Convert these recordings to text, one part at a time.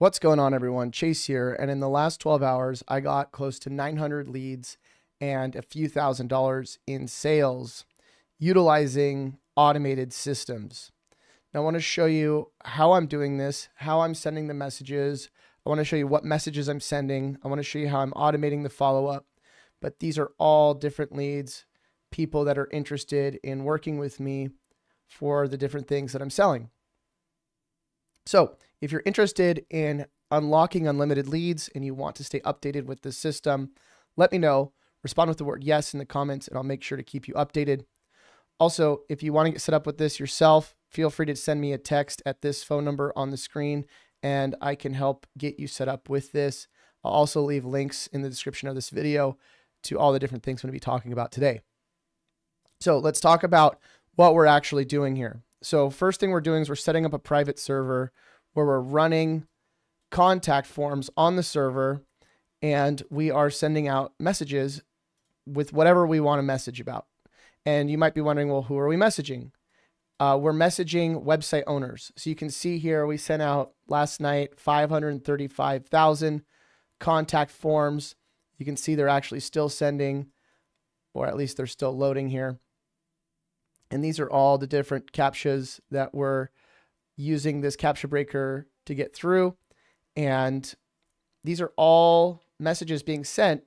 What's going on, everyone? Chase here. And in the last 12 hours, I got close to 900 leads and a few $1,000s in sales utilizing automated systems. Now, I want to show you how I'm doing this, how I'm sending the messages. I want to show you what messages I'm sending. I want to show you how I'm automating the follow-up. But these are all different leads, people that are interested in working with me for the different things that I'm selling. So if you're interested in unlocking unlimited leads and you want to stay updated with the system, let me know. Respond with the word yes in the comments and I'll make sure to keep you updated. Also, if you want to get set up with this yourself, feel free to send me a text at this phone number on the screen and I can help get you set up with this. I'll also leave links in the description of this video to all the different things I'm going to be talking about today. So let's talk about what we're actually doing here. So first thing we're doing is we're setting up a private server where we're running contact forms on the server and we are sending out messages with whatever we want to message about. And you might be wondering, well, who are we messaging? We're messaging website owners. So you can see here, we sent out last night 535,000 contact forms. You can see they're actually still sending, or at least they're still loading here. And these are all the different CAPTCHAs that we're using this CAPTCHA breaker to get through. And these are all messages being sent,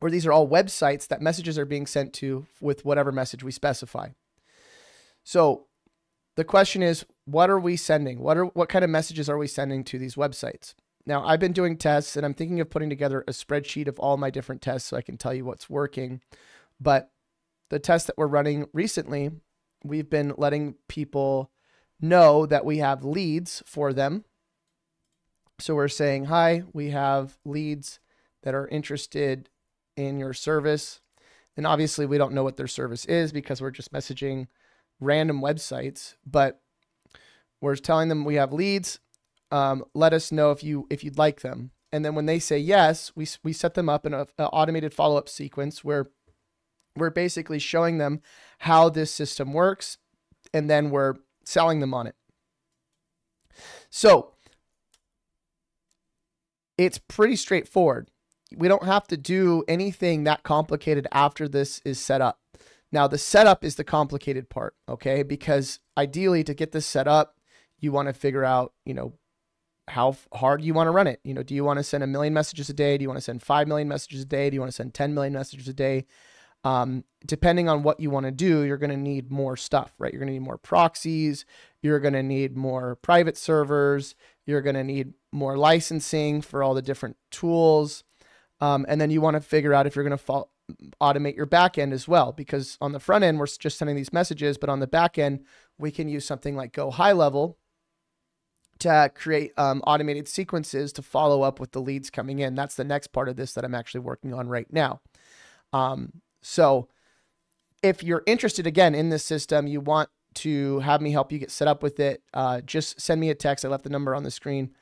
or these are all websites that messages are being sent to with whatever message we specify. So the question is, what are we sending? What kind of messages are we sending to these websites? Now, I've been doing tests and I'm thinking of putting together a spreadsheet of all my different tests so I can tell you what's working. But the tests that we're running recently, we've been letting people know that we have leads for them. So we're saying, hi, we have leads that are interested in your service. And obviously we don't know what their service is because we're just messaging random websites, but we're telling them we have leads. Let us know if you'd like them. And then when they say yes, we set them up in an automated follow-up sequence where we're basically showing them how this system works, and then we're selling them on it. So it's pretty straightforward. We don't have to do anything that complicated after this is set up. Now, the setup is the complicated part, okay? Because ideally, to get this set up, you want to figure out, how hard you want to run it. Do you want to send 1 million messages a day? Do you want to send 5 million messages a day? Do you want to send 10 million messages a day? Depending on what you want to do, you're going to need more stuff, right? You're going to need more proxies. You're going to need more private servers. You're going to need more licensing for all the different tools. And then you want to figure out if you're going to automate your back end as well, because on the front end, we're just sending these messages, but on the back end, we can use something like Go High Level to create automated sequences to follow up with the leads coming in. That's the next part of this that I'm actually working on right now. So if you're interested again in this system, you want to have me help you get set up with it, just send me a text. I left the number on the screen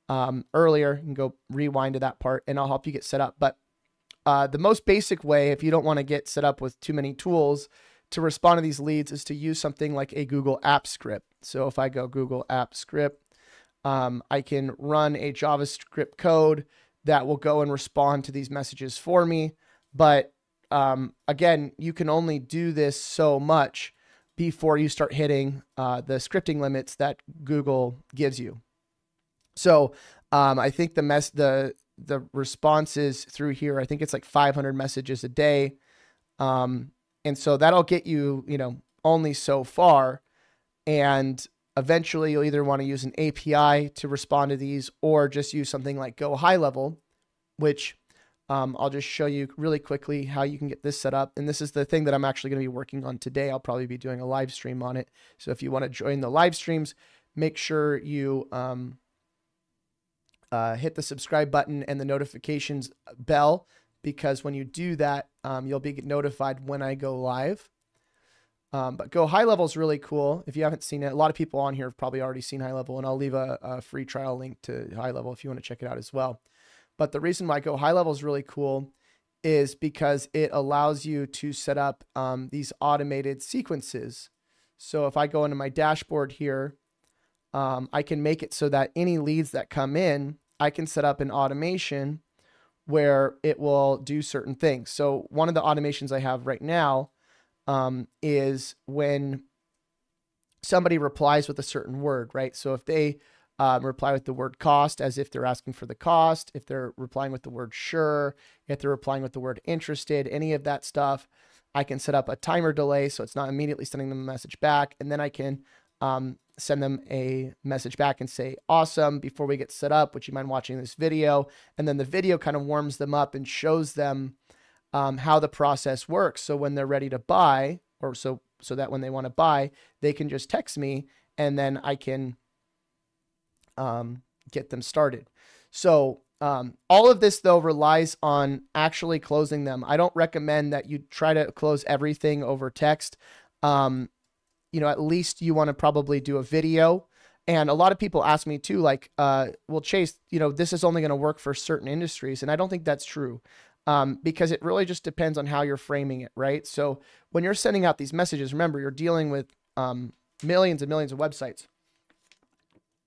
earlier. You can go rewind to that part and I'll help you get set up. But the most basic way, if you don't want to get set up with too many tools to respond to these leads, is to use something like a Google App Script. So if I go Google App Script, I can run a JavaScript code that will go and respond to these messages for me. But again, you can only do this so much before you start hitting the scripting limits that Google gives you. So I think the responses through here, I think it's like 500 messages a day. And so that'll get you, only so far. And eventually you'll either want to use an API to respond to these or just use something like Go High Level, which I'll just show you really quickly how you can get this set up. And this is the thing that I'm actually going to be working on today. I'll probably be doing a live stream on it. So if you want to join the live streams, make sure you hit the subscribe button and the notifications bell, because when you do that, you'll be notified when I go live. But Go High Level is really cool. If you haven't seen it, a lot of people on here have probably already seen High Level, and I'll leave a free trial link to High Level if you want to check it out as well. But the reason why Go High Level is really cool is because it allows you to set up these automated sequences. So if I go into my dashboard here, I can make it so that any leads that come in, I can set up an automation where it will do certain things. So one of the automations I have right now is when somebody replies with a certain word, right? So if they reply with the word cost, as if they're asking for the cost, if they're replying with the word sure, if they're replying with the word interested, any of that stuff, I can set up a timer delay so it's not immediately sending them a message back. And then I can send them a message back and say, awesome, before we get set up, would you mind watching this video? And then the video kind of warms them up and shows them how the process works. So when they're ready to buy, or so that when they want to buy, they can just text me and then I can get them started. So all of this though relies on actually closing them. I don't recommend that you try to close everything over text. You know, at least you want to probably do a video. And a lot of people ask me too, like, well, Chase, you know, this is only going to work for certain industries. And I don't think that's true. Because it really just depends on how you're framing it, right? So when you're sending out these messages, remember, you're dealing with millions and millions of websites.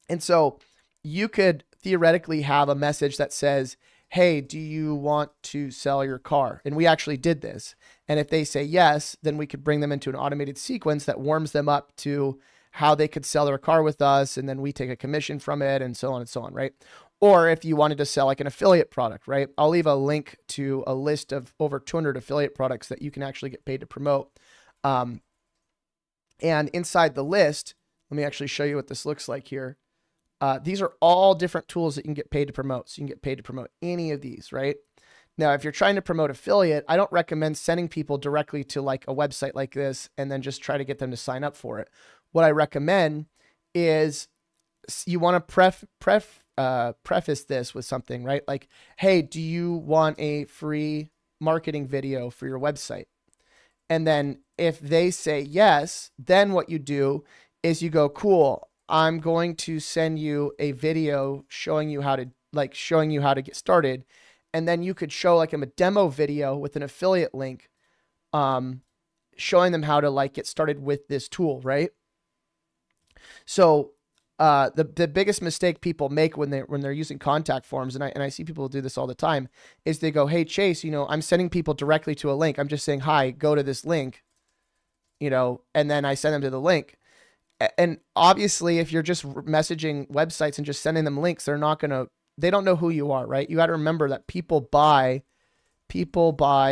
And so you could theoretically have a message that says, hey, do you want to sell your car? And we actually did this. And if they say yes, then we could bring them into an automated sequence that warms them up to how they could sell their car with us. And then we take a commission from it and so on, right? Or if you wanted to sell like an affiliate product, right? I'll leave a link to a list of over 200 affiliate products that you can actually get paid to promote. And inside the list, let me actually show you what this looks like here. These are all different tools that you can get paid to promote. So you can get paid to promote any of these, right? Now, if you're trying to promote affiliate, I don't recommend sending people directly to like a website like this and then just try to get them to sign up for it. What I recommend is you want to preface this with something, right? Like, hey, do you want a free marketing video for your website? And then if they say yes, then what you do is you go, cool, I'm going to send you a video showing you how to get started. And then you could show like a demo video with an affiliate link, showing them how to like get started with this tool, right? So the biggest mistake people make when they're using contact forms, and I see people do this all the time, is they go, hey, Chase, you know, I'm sending people directly to a link. I'm just saying, hi, go to this link, you know, and then I send them to the link. And obviously, if you're just messaging websites and just sending them links, they don't know who you are, right? You got to remember that people buy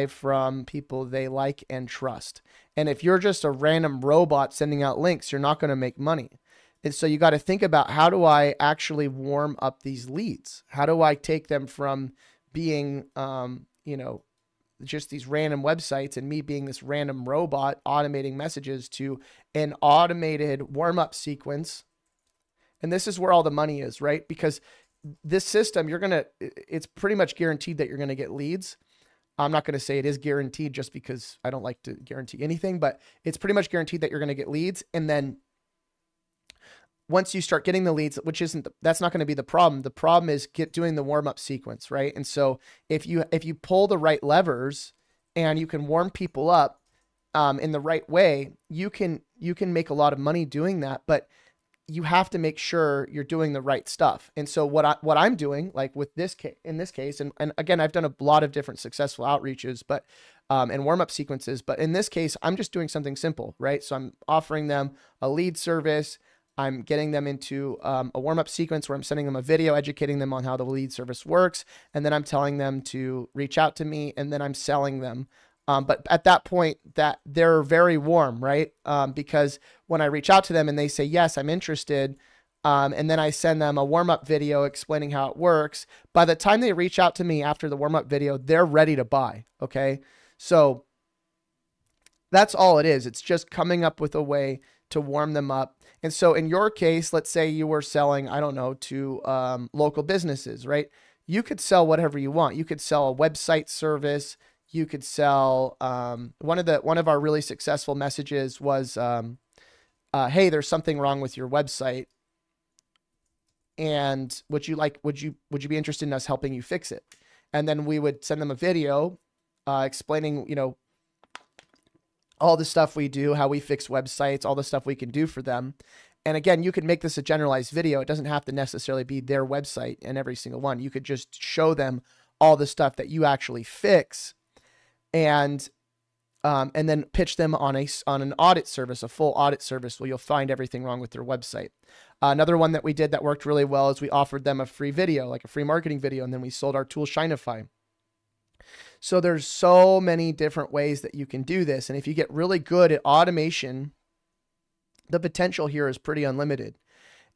from people they like and trust. And if you're just a random robot sending out links, you're not going to make money. And so you got to think about, how do I actually warm up these leads? How do I take them from being, you know, just these random websites and me being this random robot automating messages to an automated warm-up sequence? And this is where all the money is, right? Because this system, it's pretty much guaranteed that you're going to get leads. I'm not going to say it is guaranteed just because I don't like to guarantee anything, but it's pretty much guaranteed that you're going to get leads. And then once you start getting the leads, that's not going to be the problem. The problem is doing the warm-up sequence, right? And so if you pull the right levers and you can warm people up in the right way, you can make a lot of money doing that, but you have to make sure you're doing the right stuff. And so what I'm doing, like with in this case, and again, I've done a lot of different successful outreaches, but and warm-up sequences, but in this case, I'm just doing something simple, right? So I'm offering them a lead service. I'm getting them into a warm-up sequence where I'm sending them a video, educating them on how the lead service works. And then I'm telling them to reach out to me, and then I'm selling them. But at that point, that they're very warm, right? Because when I reach out to them and they say, yes, I'm interested, and then I send them a warm-up video explaining how it works, by the time they reach out to me after the warm-up video, they're ready to buy, okay? So that's all it is. It's just coming up with a way to warm them up. And so in your case, let's say you were selling, I don't know, to local businesses, right? You could sell whatever you want. You could sell a website service. You could sell, one of our really successful messages was, hey, there's something wrong with your website. And would you be interested in us helping you fix it? And then we would send them a video explaining, you know, all the stuff we do, how we fix websites, all the stuff we can do for them. And again, you could make this a generalized video. It doesn't have to necessarily be their website and every single one. You could just show them all the stuff that you actually fix, and then pitch them on an audit service, a full audit service, where you'll find everything wrong with their website. Another one that we did that worked really well is we offered them a free video, like a free marketing video, and then we sold our tool Shinify. So there's so many different ways that you can do this. And if you get really good at automation, the potential here is pretty unlimited.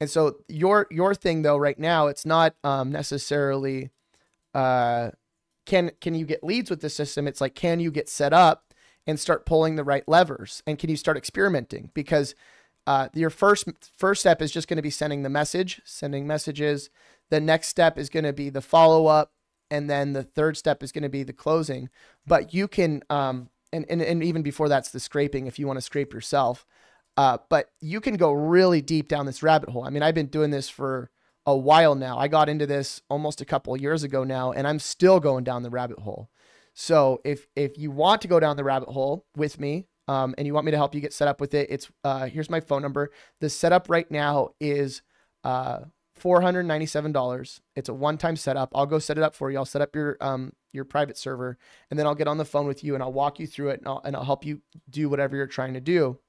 And so your thing though, right now, it's not necessarily, can you get leads with the system? It's like, can you get set up and start pulling the right levers? And can you start experimenting? Because your first step is just going to be sending messages. The next step is going to be the follow-up. And then the third step is going to be the closing. But you can, and even before that's the scraping, if you want to scrape yourself. But you can go really deep down this rabbit hole. I mean, I've been doing this for a while now. I got into this almost a couple of years ago now, and I'm still going down the rabbit hole. So if you want to go down the rabbit hole with me, and you want me to help you get set up with it, it's here's my phone number. The setup right now is $497. It's a one-time setup. I'll go set it up for you. I'll set up your private server, and then I'll get on the phone with you and I'll walk you through it, and I'll help you do whatever you're trying to do.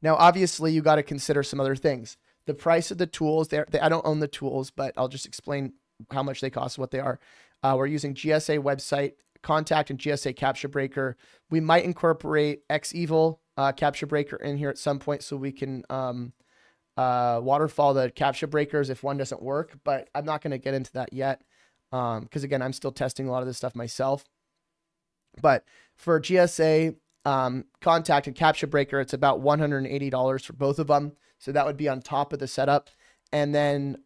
Now, obviously, you got to consider some other things. The price of the tools, I don't own the tools, but I'll just explain how much they cost, what they are. We're using GSA website, Contact, and GSA Capture Breaker. We might incorporate XEvil Capture Breaker in here at some point so we can waterfall the capture breakers if one doesn't work, but I'm not going to get into that yet because, again, I'm still testing a lot of this stuff myself. But for GSA, Contact, and Capture Breaker, it's about $180 for both of them. So that would be on top of the setup. And then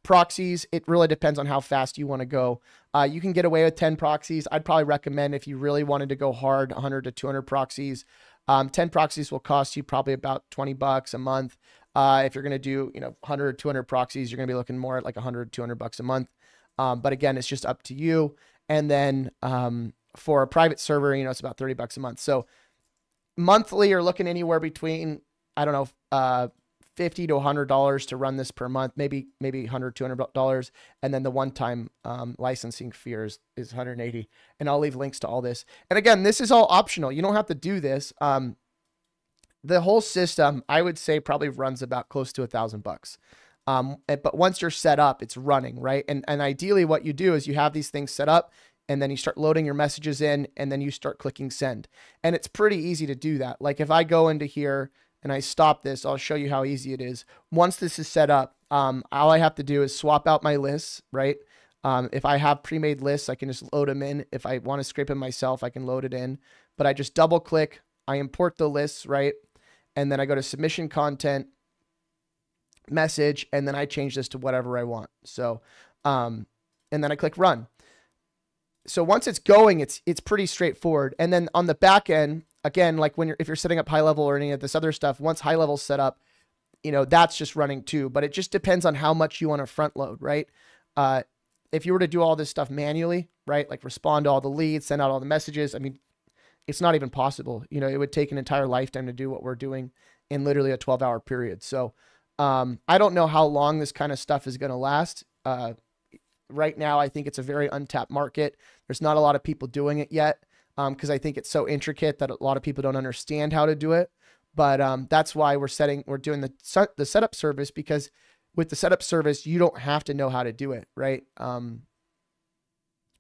proxies, it really depends on how fast you want to go. You can get away with 10 proxies. I'd probably recommend, if you really wanted to go hard, 100 to 200 proxies. 10 proxies will cost you probably about $20 a month. If you're going to do, 100 or 200 proxies, you're going to be looking more at like 100, 200 bucks a month. But again, it's just up to you. And then for a private server, it's about $30 a month. So monthly, you're looking anywhere between, I don't know, $50 to $100 to run this per month, maybe $100, $200. And then the one-time licensing fee is $180. And I'll leave links to all this. And again, this is all optional. You don't have to do this. The whole system, I would say, probably runs about close to $1,000. But once you're set up, it's running, right? And ideally what you do is you have these things set up, and then you start loading your messages in, and then you start clicking send. And it's pretty easy to do that. Like if I go into here and I stop this, I'll show you how easy it is. Once this is set up, all I have to do is swap out my lists, right? If I have pre-made lists, I can just load them in. If I want to scrape them myself, I can load it in. But I just double click, I import the lists, right? And then I go to submission content, message, and then I change this to whatever I want. So, and then I click run. So once it's going, it's pretty straightforward. And then on the back end, again, like if you're setting up high level or any of this other stuff, once high level's set up, that's just running too. But it just depends on how much you want to front load, right? If you were to do all this stuff manually, right, like respond to all the leads, send out all the messages, I mean, it's not even possible. It would take an entire lifetime to do what we're doing in literally a 12-hour period. So I don't know how long this kind of stuff is going to last. Right now, I think it's a very untapped market. There's not a lot of people doing it yet because I think it's so intricate that a lot of people don't understand how to do it. But that's why we're doing the setup service, because with the setup service, you don't have to know how to do it, right?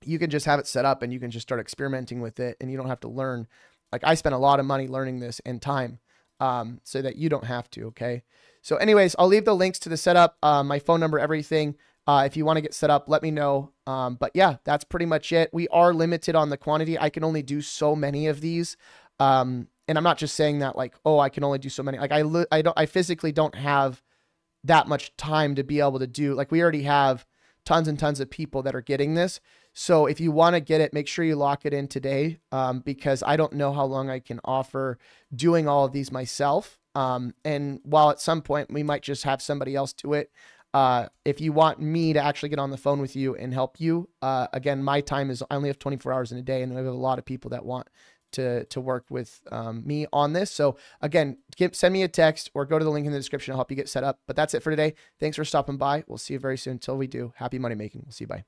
You can just have it set up and you can just start experimenting with it, and you don't have to learn. Like I spent a lot of money learning this and time so that you don't have to, okay? So anyways, I'll leave the links to the setup, my phone number, everything. If you want to get set up, let me know. But yeah, that's pretty much it. We are limited on the quantity. I can only do so many of these. And I'm not just saying that like, oh, I can only do so many. Like I physically don't have that much time to be able to do, like we already have tons and tons of people that are getting this. So if you want to get it, make sure you lock it in today because I don't know how long I can offer doing all of these myself. And while at some point we might just have somebody else do it, if you want me to actually get on the phone with you and help you, again, my time is, I only have 24 hours in a day, and we have a lot of people that want to work with me on this. So again, send me a text or go to the link in the description. I'll help you get set up. But that's it for today. Thanks for stopping by. We'll see you very soon. Until we do, happy money making. We'll see you. Bye.